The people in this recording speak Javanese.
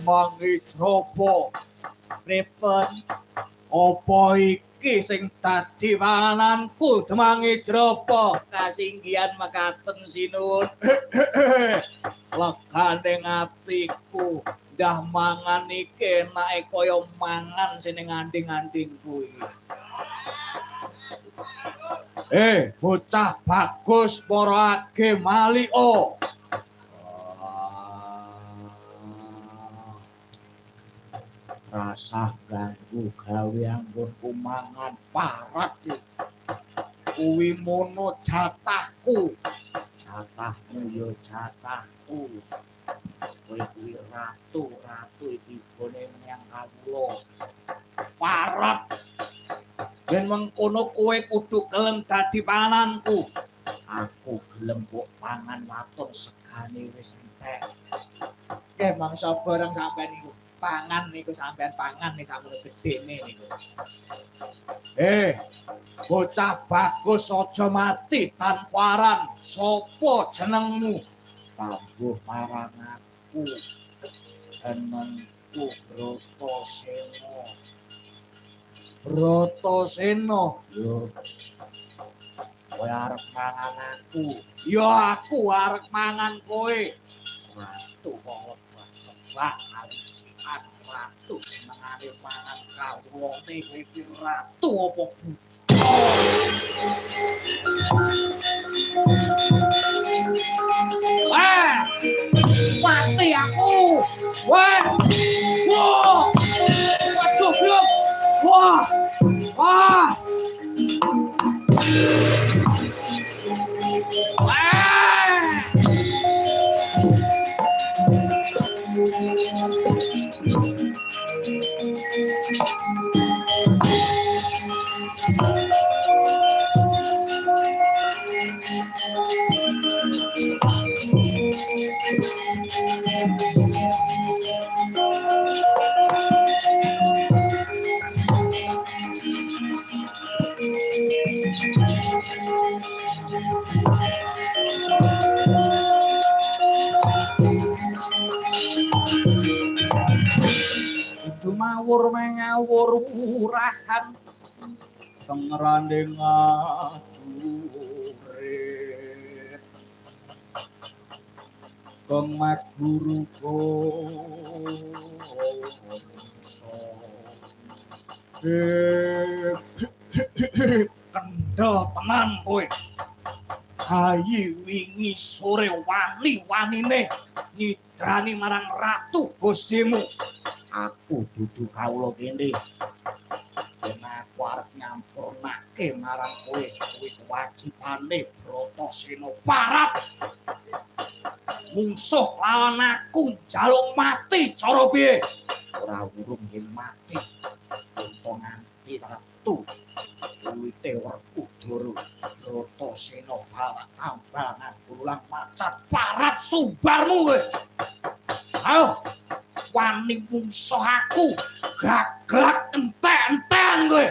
Mangi Jaba pripun apa iki sing dadi pangananku Demangi Jaba kasinggihan mekaten sinuwun leganing atiku ndah mangan iki enake kaya mangan sing nganding-anding kuwi bocah bagus para age malika rasa ganggu gawe anggon kumangan parat kuwi mono jatahku jatahmu yo jatahku kowe kuwi ratu iki gone menyang kawula parat yen mengkono kowe kudu gelem dadi pangananku aku gelem kok pangan waton segane wis entek nggih mangsa bareng sampeyan niku pangan niku sampean pangan nih samono gedene niku. Bocah bagus aja mati tanpa aran. Sopo jenengmu? Pambuh marang aku. Jenengku Bratasena. Bratasena. Yo. Kowe arep mangan aku. Yo aku arep mangan kowe. Ratu kok lebak ratu senengane mangan kawulane kowe iki ratu apa mati aku wah waduh belum wah Dumawur mengawur urahan tengranding ajurit kang maguru kendel tenan kowe hayi wingi sore wani-wanine nyidrani marang ratu Gustimu aku dudu kawula kene yen aku arep nyampurnake marang kowe kuwi kewajibane Bratasena parap mungsuh lawan aku njaluk mati cara piye ora urung yen mati ento nganti ratu kuwite Werkudara Bratasena balak tambangan ulang macat parap sumbarmu kowe ayo wani mungsuh aku gaglak entek-entek kowe